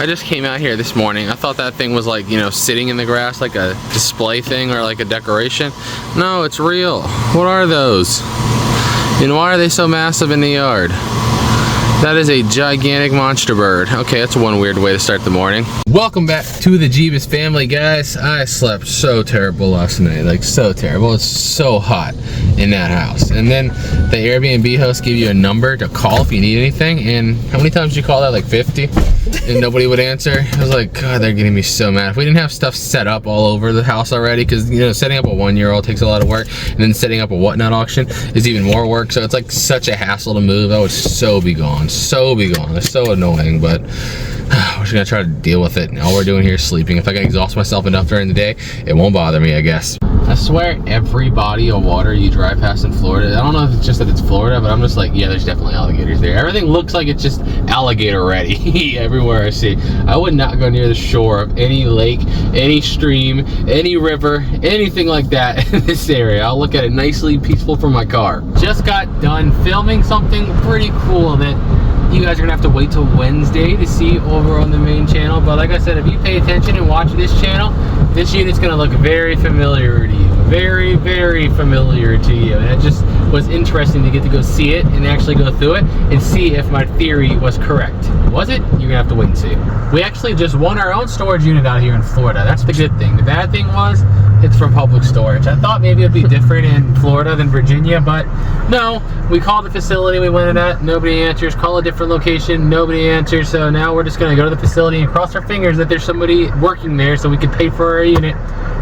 I just came out here this morning. I thought that thing was like, you know, sitting in the grass like a display thing or like a decoration. No, it's real. What are those? And why are they so massive in the yard? That is a gigantic monster bird. Okay, that's one weird way to start the morning. Welcome back to the Jebus family, guys. I slept so terrible last night, like so terrible. It's so hot in that house. And then the Airbnb host gave you a number to call if you need anything. And how many times did you call that? Like 50? And nobody would answer. I was like, God, they're getting me so mad. If we didn't have stuff set up all over the house already, because, you know, setting up a 1-year-old takes a lot of work, and then setting up a whatnot auction is even more work. So it's like such a hassle to move. I would so be gone. So be gone. It's so annoying, but we're just gonna try to deal with it. And all we're doing here is sleeping. If I can exhaust myself enough during the day, it won't bother me, I guess. I swear every body of water you drive past in Florida, I don't know if it's just that it's Florida, but I'm just like, yeah, there's definitely alligators there. Everything looks like it's just alligator ready everywhere I see. I would not go near the shore of any lake, any stream, any river, anything like that in this area. I'll look at it nicely peaceful from my car. Just got done filming something pretty cool that you guys are gonna have to wait till Wednesday to see over on the main channel. But like I said, if you pay attention and watch this channel, this unit's gonna look very familiar to you. Very, very familiar to you. And it just was interesting to get to go see it and actually go through it and see if my theory was correct. Was it? You're gonna have to wait and see. We actually just won our own storage unit out here in Florida. That's the good thing. The bad thing was, it's from public storage. I thought maybe it'd be different in Florida than Virginia, but no. We called the facility we went in at, nobody answers. Call a different location, nobody answers. So now we're just gonna go to the facility and cross our fingers that there's somebody working there so we can pay for our unit.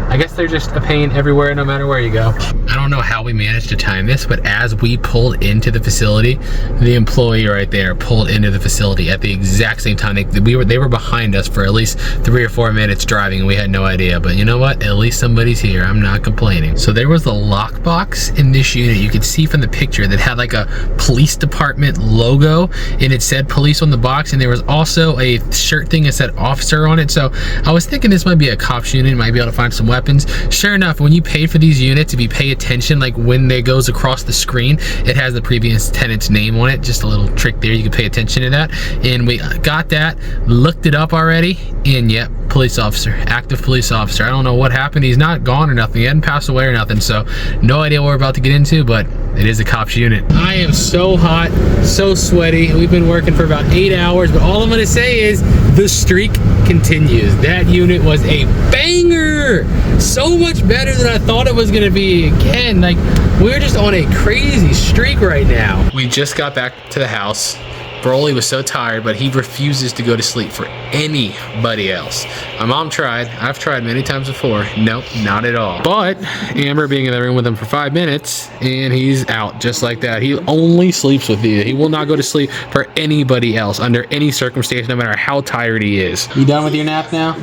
I guess they're just a pain everywhere, no matter where you go. I don't know how we managed to time this, but as we pulled into the facility, the employee right there pulled into the facility at the exact same time. They were behind us for at least 3 or 4 minutes driving, and we had no idea. But you know what? At least somebody's here. I'm not complaining. So there was a lockbox in this unit. You could see from the picture that had like a police department logo, and it said police on the box, and there was also a shirt thing that said officer on it. So I was thinking this might be a cop's unit, might be able to find some weapons. Sure enough, when you pay for these units, if you pay attention, like when they goes across the screen, it has the previous tenant's name on it. Just a little trick there, you can pay attention to that. And we got that, looked it up already, and yep, police officer, active police officer. I don't know what happened. He's not gone or nothing. He hadn't passed away or nothing, so no idea what we're about to get into, but it is a cop's unit. I am so hot, so sweaty. We've been working for about 8 hours, but all I'm gonna say is the streak continues. That unit was a banger. So much better than I thought it was gonna be. Again, like, we're just on a crazy streak right now. We just got back to the house. Broly was so tired, but he refuses to go to sleep for anybody else. My mom tried. I've tried many times before. Nope, not at all. But Amber being in the room with him for 5 minutes, and he's out just like that. He only sleeps with you. He will not go to sleep for anybody else under any circumstance, no matter how tired he is. You done with your nap now?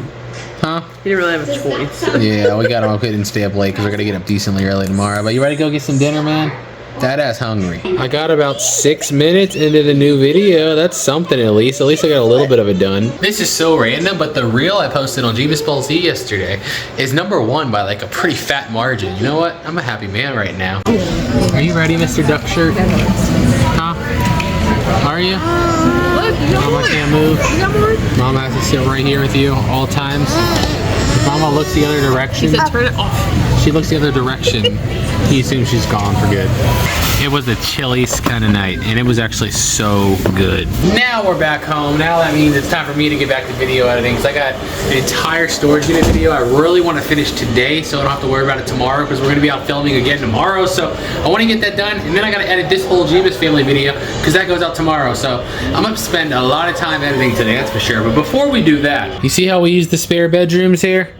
Huh? He didn't really have a choice. Yeah, we got him up. We didn't stay up late because we're gonna get up decently early tomorrow. But you ready to go get some dinner, man? That ass hungry. I got about 6 minutes into the new video. That's something at least. At least I got a little bit of it done. This is so random, but the reel I posted on Jebus Balls yesterday is #1 by like a pretty fat margin. You know what? I'm a happy man right now. Are you ready, Mr. Duck Shirt? Huh? Are you? Mama can't move. Mama has to sit right here with you all times. If Mama looks the other direction, turn it off. She looks the other direction, he assumes she's gone for good. It was the chilliest kind of night, and it was actually so good. Now we're back home. Now that means it's time for me to get back to video editing, because I got an entire storage unit video I really want to finish today, so I don't have to worry about it tomorrow, because we're going to be out filming again tomorrow. So I want to get that done, and then I got to edit this whole Jebus family video, because that goes out tomorrow. So I'm going to spend a lot of time editing today, that's for sure. But before we do that, you see how we use the spare bedrooms here?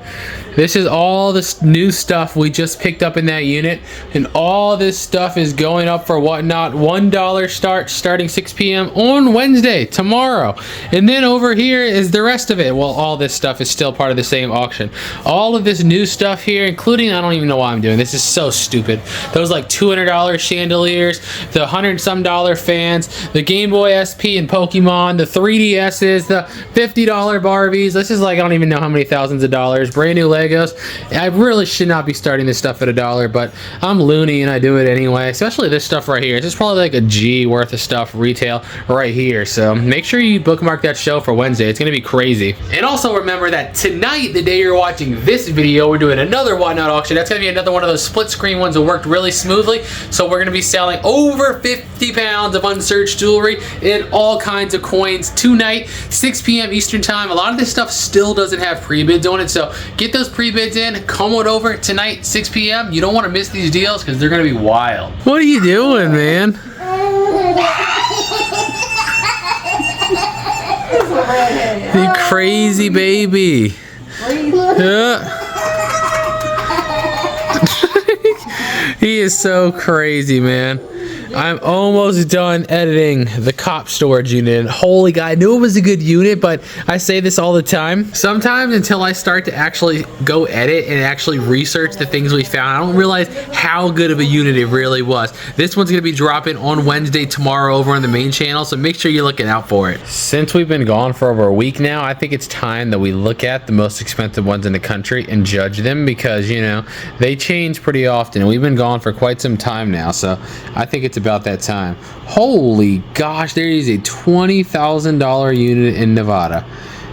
This is all this new stuff we just picked up in that unit, and all this stuff is going up for whatnot. $1 starting 6 p.m. on Wednesday, tomorrow. And then over here is the rest of it. Well, all this stuff is still part of the same auction. All of this new stuff here, including, I don't even know why I'm doing this. This is so stupid. Those like $200 chandeliers, the $100-some fans, the Game Boy SP and Pokemon, the 3DSs, the $50 Barbies. This is like, I don't even know how many thousands of dollars. Brand new Lego Legos. I really should not be starting this stuff at $1, but I'm loony and I do it anyway, especially this stuff right here. This is probably like a G worth of stuff retail right here, so make sure you bookmark that show for Wednesday. It's gonna be crazy. And also remember that tonight, the day you're watching this video, we're doing another Whatnot auction. That's gonna be another one of those split screen ones that worked really smoothly. So we're gonna be selling over 50 pounds of unsearched jewelry and all kinds of coins tonight, 6 p.m. Eastern time. A lot of this stuff still doesn't have pre-bids on it, so get those pre-bids in. Come on over tonight, 6 p.m. You don't want to miss these deals because they're gonna be wild. What are you doing, man? You crazy baby. Yeah. He is so crazy, man. I'm almost done editing the cop storage unit. Holy God, I knew it was a good unit, but I say this all the time. Sometimes until I start to actually go edit and actually research the things we found, I don't realize how good of a unit it really was. This one's gonna be dropping on Wednesday tomorrow over on the main channel, so make sure you're looking out for it. Since we've been gone for over a week now, I think it's time that we look at the most expensive ones in the country and judge them, because, you know, they change pretty often and we've been gone for quite some time now, so I think it's about that time. Holy gosh, there is a $20,000 unit in Nevada.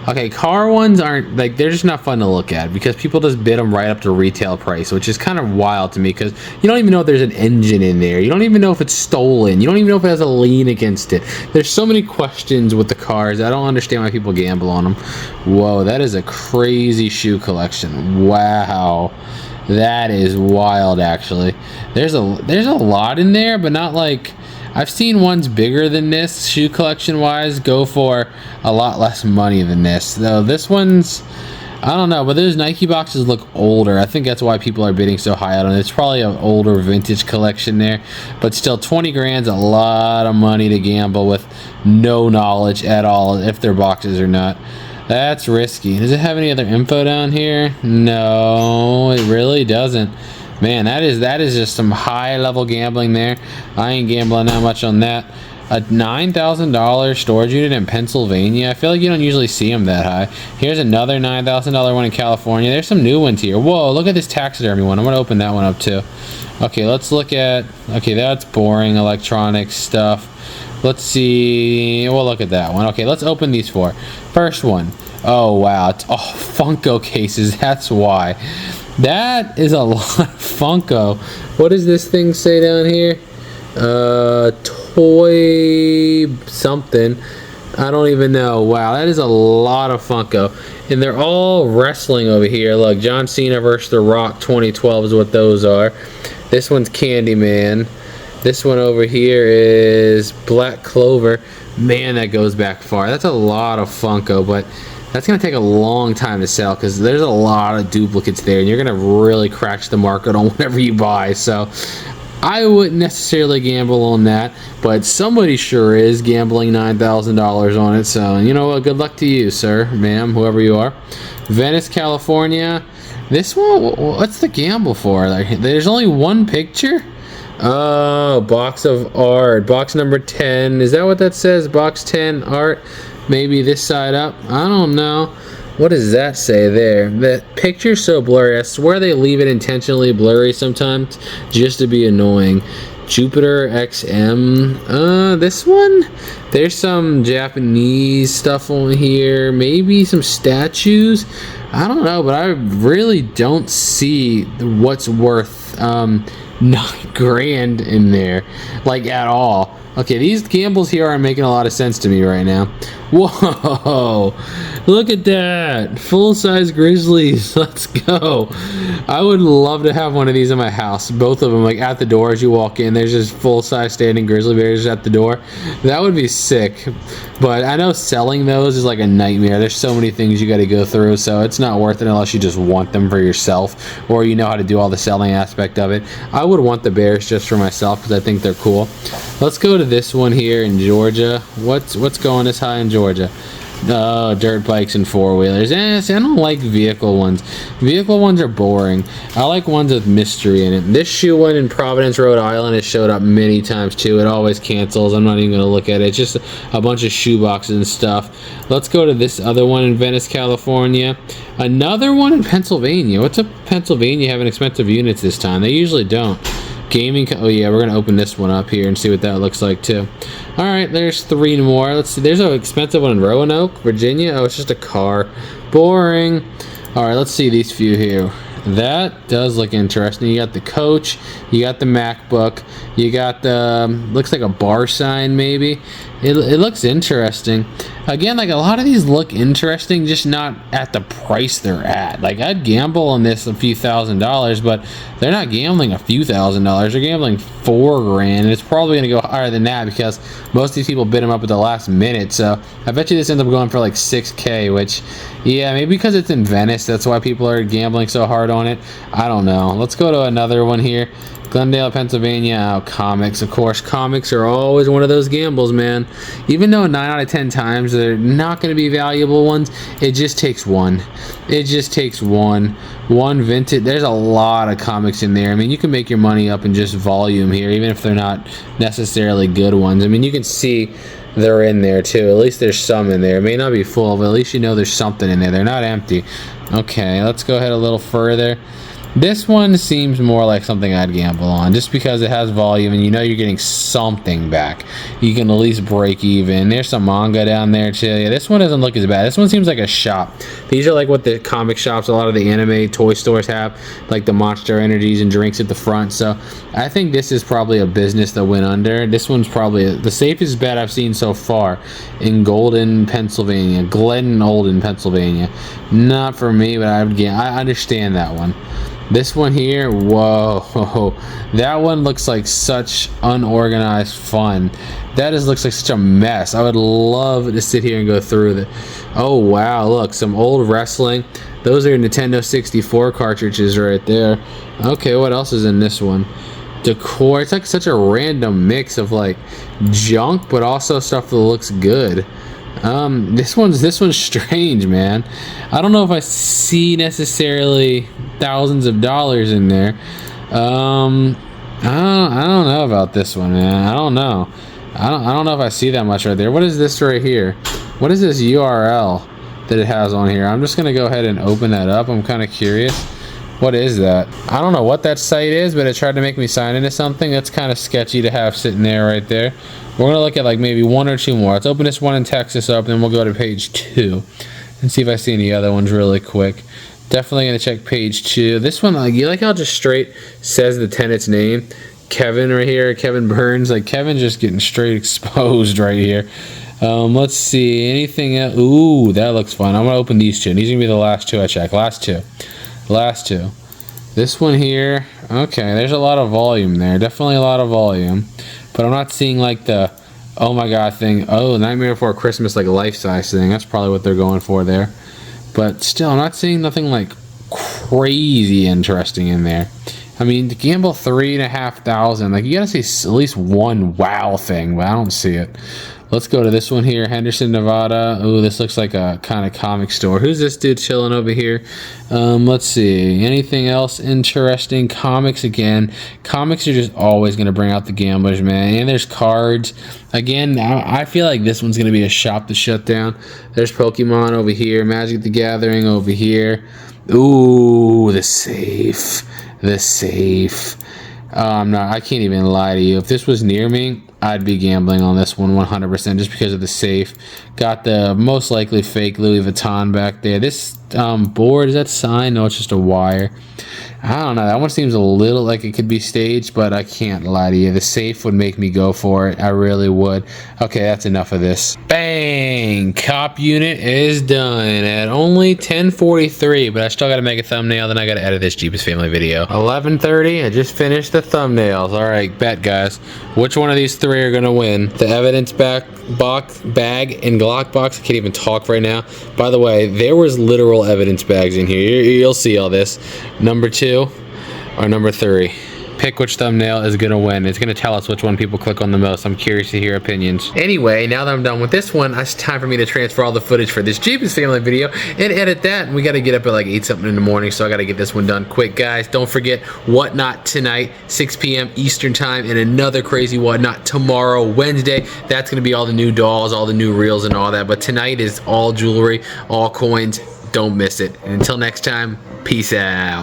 Okay, car ones aren't, like, they're just not fun to look at because people just bid them right up to retail price, which is kind of wild to me because you don't even know if there's an engine in there. You don't even know if it's stolen. You don't even know if it has a lien against it. There's so many questions with the cars. I don't understand why people gamble on them. Whoa, that is a crazy shoe collection. Wow. That is wild, actually. There's a lot in there, but not like, I've seen ones bigger than this, shoe collection wise, go for a lot less money than this. Though this one's, I don't know, but those Nike boxes look older. I think that's why people are bidding so high on it. It's probably an older vintage collection there, but still 20 grand's a lot of money to gamble with no knowledge at all if they're boxes or not. That's risky. Does it have any other info down here? No, it really doesn't. Man, that is just some high level gambling there. I ain't gambling that much on that. A $9,000 storage unit in Pennsylvania. I feel like you don't usually see them that high. Here's another $9,000 one in California. There's some new ones here. Whoa, look at this taxidermy one. I'm gonna open that one up too. Okay, let's look at, okay, that's boring electronic stuff. Let's see, we'll look at that one. Okay, let's open these four. First one. Oh wow, it's Funko cases, that's why. That is a lot of Funko. What does this thing say down here? Toy something. I don't even know. Wow, that is a lot of Funko. And they're all wrestling over here. Look, John Cena versus The Rock 2012 is what those are. This one's Candyman. This one over here is Black Clover. Man, that goes back far. That's a lot of Funko, but that's going to take a long time to sell because there's a lot of duplicates there, and you're going to really crash the market on whatever you buy. So I wouldn't necessarily gamble on that, but somebody sure is gambling $9,000 on it. So, you know what? Good luck to you, sir, ma'am, whoever you are. Venice, California. This one, what's the gamble for? There's only one picture? Oh, box of art. Box number 10. Is that what that says? Box 10 art. Maybe this side up. I don't know. What does that say there? That picture's so blurry. I swear they leave it intentionally blurry sometimes just to be annoying. Jupiter XM. This one? There's some Japanese stuff on here. Maybe some statues. I don't know, but I really don't see what's worth $9 grand in there, like, at all. Okay, these gambles here aren't making a lot of sense to me right now. Whoa, look at that. Full-size grizzlies. Let's go. I would love to have one of these in my house. Both of them, like, at the door as you walk in. There's just full-size standing grizzly bears at the door. That would be sick. But I know selling those is like a nightmare. There's so many things you got to go through, so it's not worth it unless you just want them for yourself or you know how to do all the selling aspect of it. I would want the bears just for myself because I think they're cool. Let's go to this one here in Georgia. What's going this high in Georgia? Dirt bikes and four-wheelers. See, I don't like vehicle ones. Vehicle ones are boring. I like ones with mystery in it. This shoe one in Providence, Rhode Island has showed up many times too. It always cancels. I'm not even going to look at it. It's just a bunch of shoe boxes and stuff. Let's go to this other one in Venice, California. Another one in Pennsylvania. What's up, Pennsylvania having expensive units this time? They usually don't. Gaming, oh yeah, we're gonna open this one up here and see what that looks like too. All right, there's 3 more. Let's see, there's an expensive one in Roanoke, Virginia. Oh, it's just a car. Boring. All right, let's see these few here. That does look interesting. You got the Coach, you got the MacBook, you got the, looks like a bar sign maybe. It looks interesting. Again, like a lot of these look interesting, just not at the price they're at. Like I'd gamble on this a few $1,000s, but they're not gambling a few $1,000s. They're gambling $4 grand, and it's probably gonna go higher than that because most of these people bid them up at the last minute. So I bet you this ends up going for like 6K, which, yeah, maybe because it's in Venice, that's why people are gambling so hard on it. I don't know. Let's go to another one here. Glendale, Pennsylvania. Oh, comics, of course. Comics are always one of those gambles, man. Even though 9 out of 10 times they're not going to be valuable ones, it just takes one. It just takes one. One vintage. There's a lot of comics in there. I mean, you can make your money up in just volume here, even if they're not necessarily good ones. I mean, you can see they're in there too. At least there's some in there. It may not be full, but at least you know there's something in there. They're not empty. Okay, let's go ahead a little further. This one seems more like something I'd gamble on, just because it has volume and you know you're getting something back. You can at least break even. There's some manga down there too. Yeah, this one doesn't look as bad. This one seems like a shop. These are like what the comic shops, a lot of the anime toy stores have, like the Monster Energies and drinks at the front. So I think this is probably a business that went under. This one's probably the safest bet I've seen so far in Golden, Pennsylvania. Glen Olden, Pennsylvania. Not for me, but I understand that one. This one here, whoa, that one looks like such unorganized fun. That just looks like such a mess. I would love to sit here and go through the, oh wow, look, some old wrestling. Those are Nintendo 64 cartridges right there. Okay, what else is in this one? Decor. It's like such a random mix of like junk, but also stuff that looks good. This one's strange, man. I don't know if I see necessarily thousands of dollars in there. I don't know about this one, man. I don't know. I don't know if I see that much right there. What is this right here? What is this URL that it has on here? I'm just gonna go ahead and open that up. I'm kind of curious. What is that? I don't know what that site is, but it tried to make me sign into something. That's kind of sketchy to have sitting there right there. We're gonna look at like maybe 1 or 2 more. Let's open this one in Texas up, and then we'll go to page 2 and see if I see any other ones really quick. Definitely gonna check page 2. This one, like, you like how it just straight says the tenant's name? Kevin right here, Kevin Burns. Like, Kevin's just getting straight exposed right here. Let's see, anything else? Ooh, that looks fun. I'm gonna open these 2. These are gonna be the last 2 I check. Last two. This one here, okay, there's a lot of volume there. Definitely a lot of volume. But I'm not seeing like the, oh my god thing. Oh, Nightmare Before Christmas, like life-size thing. That's probably what they're going for there. But still, I'm not seeing nothing like crazy interesting in there. I mean, to gamble 3,500, like, you gotta see at least one wow thing, but I don't see it. Let's go to this one here, Henderson, Nevada. Oh, this looks like a kind of comic store. Who's this dude chilling over here? Let's see. Anything else interesting? Comics again. Comics are just always going to bring out the gamblers, man. And there's cards. Again, I feel like this one's going to be a shop to shut down. There's Pokemon over here. Magic the Gathering over here. Ooh, the safe. The safe. I can't even lie to you. If this was near me, I'd be gambling on this one 100% just because of the safe. Got the most likely fake Louis Vuitton back there. This board, is that sign? No, it's just a wire. I don't know. That one seems a little like it could be staged, but I can't lie to you. The safe would make me go for it. I really would. Okay, that's enough of this. Bang! Cop unit is done at only 10:43, but I still got to make a thumbnail. Then I got to edit this Jebus family video. 11:30. I just finished the thumbnails. All right, bet guys. Which one of these 3 are gonna win? The evidence bag and Glock box. I can't even talk right now. By the way, there was literal evidence bags in here. You'll see all this. Number 2 or number 3? pick which thumbnail is gonna win. It's gonna tell us which one people click on the most. I'm curious to hear opinions. Anyway, now that I'm done with this one, it's time for me to transfer all the footage for this Jebus family video and edit that. And we gotta get up at like 8 something in the morning, so I gotta get this one done quick, guys. Don't forget Whatnot tonight, 6 p.m. Eastern time, and another crazy Whatnot tomorrow, Wednesday. That's gonna be all the new dolls, all the new reels and all that. But tonight is all jewelry, all coins. Don't miss it. And until next time, peace out.